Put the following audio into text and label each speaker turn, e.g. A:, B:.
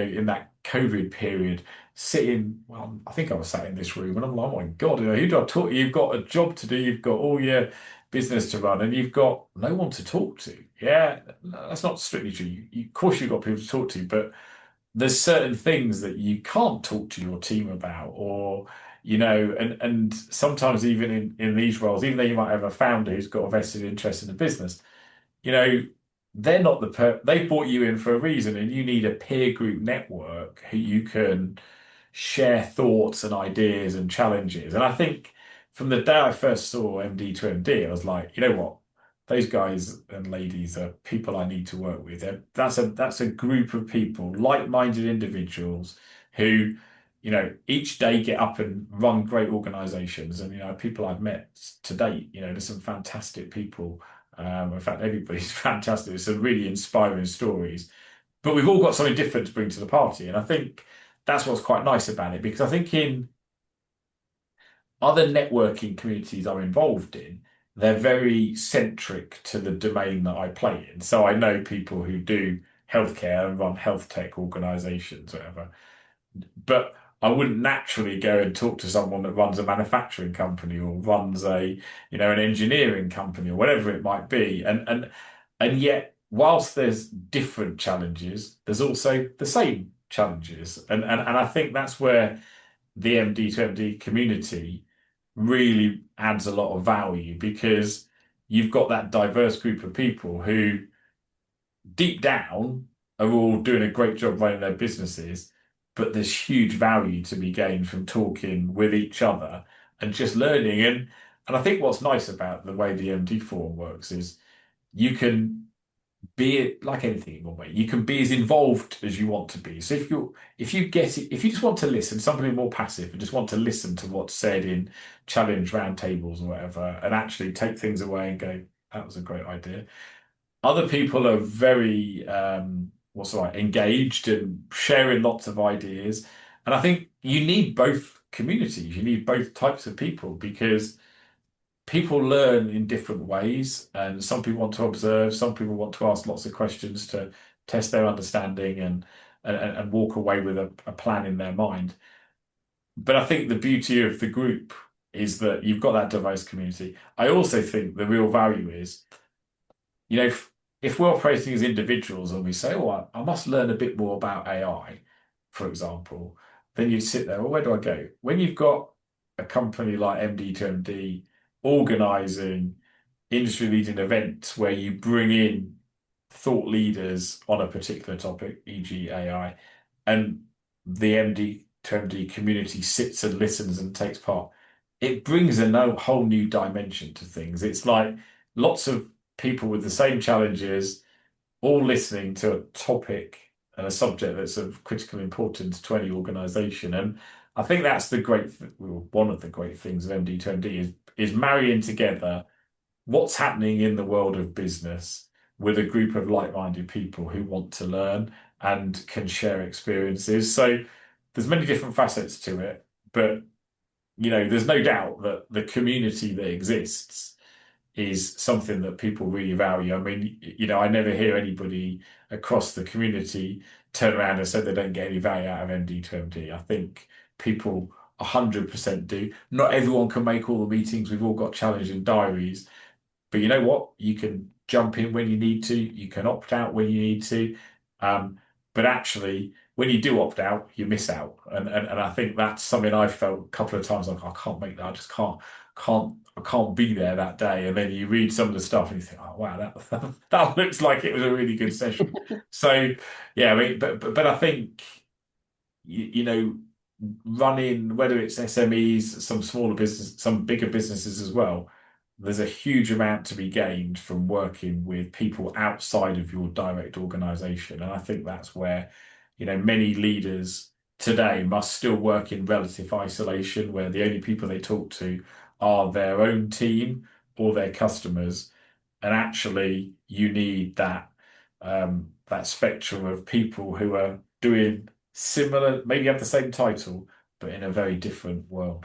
A: in that COVID period, sitting, well, I think I was sat in this room and I'm like, oh my God, who do I talk to? You've got a job to do, you've got all your business to run, and you've got no one to talk to. Yeah, no, that's not strictly true. Of course, you've got people to talk to, but there's certain things that you can't talk to your team about, or and sometimes even in these roles, even though you might have a founder who's got a vested interest in the business, you know, they're not they brought you in for a reason, and you need a peer group network who you can share thoughts and ideas and challenges. And I think from the day I first saw MD to MD, I was like, you know what? Those guys and ladies are people I need to work with. That's a group of people, like-minded individuals who, each day get up and run great organizations. And, people I've met to date, there's some fantastic people. In fact, everybody's fantastic. There's some really inspiring stories, but we've all got something different to bring to the party. And I think that's what's quite nice about it, because I think in other networking communities I'm involved in, they're very centric to the domain that I play in. So I know people who do healthcare and run health tech organizations, whatever. But I wouldn't naturally go and talk to someone that runs a manufacturing company or runs an engineering company or whatever it might be. And yet, whilst there's different challenges, there's also the same challenges. And I think that's where the MD to MD community really adds a lot of value, because you've got that diverse group of people who deep down are all doing a great job running their businesses, but there's huge value to be gained from talking with each other and just learning. And I think what's nice about the way the MD forum works is you can be like anything in one way. You can be as involved as you want to be. So if you just want to listen, somebody more passive and just want to listen to what's said in challenge roundtables or whatever, and actually take things away and go, that was a great idea. Other people are very what's the right engaged and sharing lots of ideas. And I think you need both communities. You need both types of people, because people learn in different ways, and some people want to observe, some people want to ask lots of questions to test their understanding and walk away with a plan in their mind. But I think the beauty of the group is that you've got that diverse community. I also think the real value is, if we're operating as individuals and we say, oh, I must learn a bit more about AI, for example, then you sit there, well, where do I go? When you've got a company like MD to MD organizing industry leading events where you bring in thought leaders on a particular topic, e.g., AI, and the MD to MD community sits and listens and takes part, it brings a no, whole new dimension to things. It's like lots of people with the same challenges all listening to a topic and a subject that's of critical importance to any organization. And I think that's well, one of the great things of MD to MD is marrying together what's happening in the world of business with a group of like-minded people who want to learn and can share experiences. So there's many different facets to it, but there's no doubt that the community that exists is something that people really value. I mean, I never hear anybody across the community turn around and say they don't get any value out of MD to MD. I think people 100% do. Not everyone can make all the meetings. We've all got challenging diaries. But you know what? You can jump in when you need to. You can opt out when you need to. Um, but actually, when you do opt out, you miss out. And I think that's something I felt a couple of times, like, I can't make that. I just I can't be there that day. And then you read some of the stuff and you think, oh wow, that that looks like it was a really good session. So yeah, I mean, but I think running, whether it's SMEs, some smaller business, some bigger businesses as well, there's a huge amount to be gained from working with people outside of your direct organization. And I think that's where, many leaders today must still work in relative isolation, where the only people they talk to are their own team or their customers. And actually, you need that spectrum of people who are doing similar, maybe have the same title, but in a very different world.